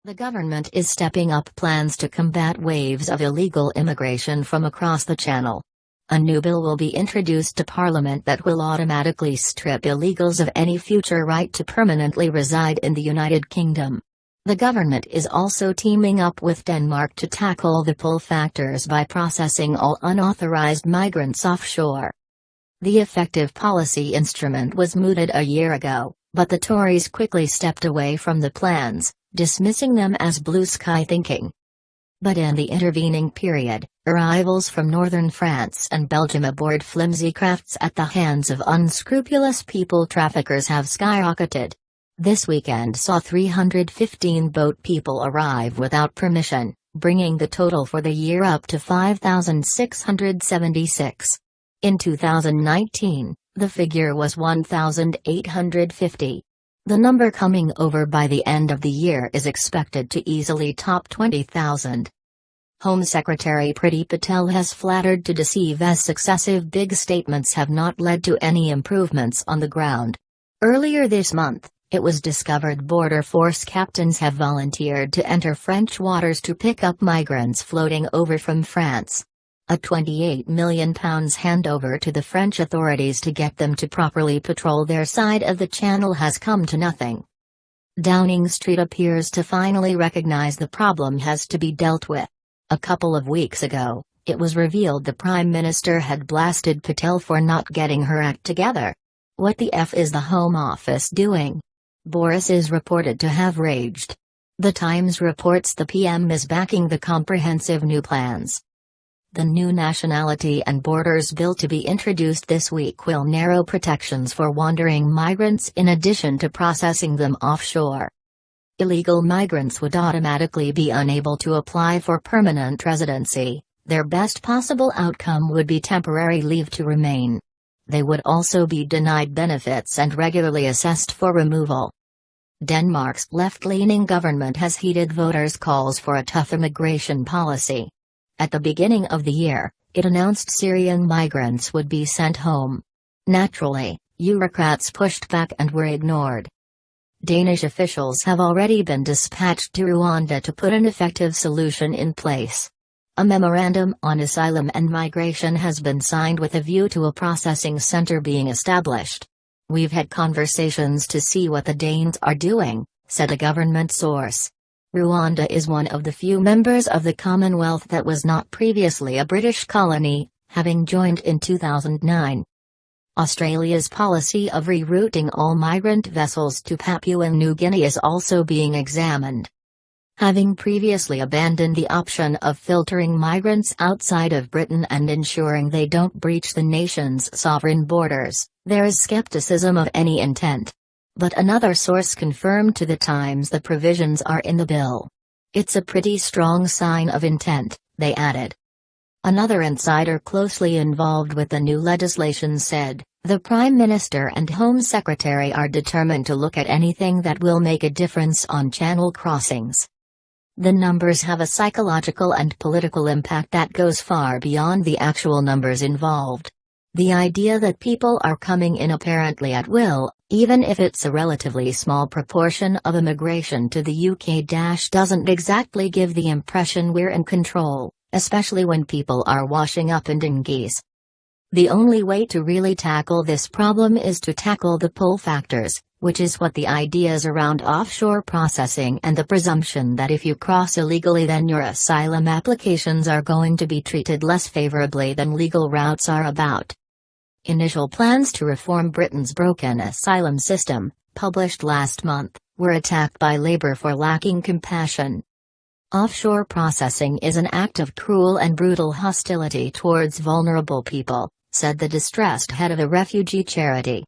The government is stepping up plans to combat waves of illegal immigration from across the Channel. A new bill will be introduced to Parliament that will automatically strip illegals of any future right to permanently reside in the United Kingdom. The government is also teaming up with Denmark to tackle the pull factors by processing all unauthorized migrants offshore. The effective policy instrument was mooted a year ago, but the Tories quickly stepped away from the plans, dismissing them as blue sky thinking. But in the intervening period, arrivals from northern France and Belgium aboard flimsy crafts at the hands of unscrupulous people traffickers have skyrocketed. This weekend saw 315 boat people arrive without permission, bringing the total for the year up to 5,676. In 2019, the figure was 1,850. The number coming over by the end of the year is expected to easily top 20,000. Home Secretary Patel has flattered to deceive as successive big statements have not led to any improvements on the ground. Earlier this month, it was discovered border force captains have volunteered to enter French waters to pick up migrants floating over from France. A £28 million handover to the French authorities to get them to properly patrol their side of the Channel has come to nothing. Downing Street appears to finally recognize the problem has to be dealt with. A couple of weeks ago, it was revealed the Prime Minister had blasted Patel for not getting her act together. What the F is the Home Office doing? Boris is reported to have raged. The Times reports the PM is backing the comprehensive new plans. The new Nationality and Borders Bill to be introduced this week will narrow protections for wandering migrants in addition to processing them offshore. Illegal migrants would automatically be unable to apply for permanent residency. Their best possible outcome would be temporary leave to remain. They would also be denied benefits and regularly assessed for removal. Denmark's left-leaning government has heeded voters' calls for a tough immigration policy. At the beginning of the year, it announced Syrian migrants would be sent home. Naturally, bureaucrats pushed back and were ignored. Danish officials have already been dispatched to Rwanda to put an effective solution in place. A memorandum on asylum and migration has been signed with a view to a processing center being established. "We've had conversations to see what the Danes are doing," said a government source. Rwanda is one of the few members of the Commonwealth that was not previously a British colony, having joined in 2009. Australia's policy of rerouting all migrant vessels to Papua New Guinea is also being examined. Having previously abandoned the option of filtering migrants outside of Britain and ensuring they don't breach the nation's sovereign borders, there is skepticism of any intent. But another source confirmed to the Times the provisions are in the bill. "It's a pretty strong sign of intent," they added. Another insider closely involved with the new legislation said, "The Prime Minister and Home Secretary are determined to look at anything that will make a difference on Channel crossings. The numbers have a psychological and political impact that goes far beyond the actual numbers involved. The idea that people are coming in apparently at will, even if it's a relatively small proportion of immigration to the UK, doesn't exactly give the impression we're in control, especially when people are washing up in dinghies. The only way to really tackle this problem is to tackle the pull factors, which is what the ideas around offshore processing and the presumption that if you cross illegally then your asylum applications are going to be treated less favorably than legal routes are about." Initial plans to reform Britain's broken asylum system, published last month, were attacked by Labour for lacking compassion. Offshore processing is an act of cruel and brutal hostility towards vulnerable people, said the distressed head of a refugee charity.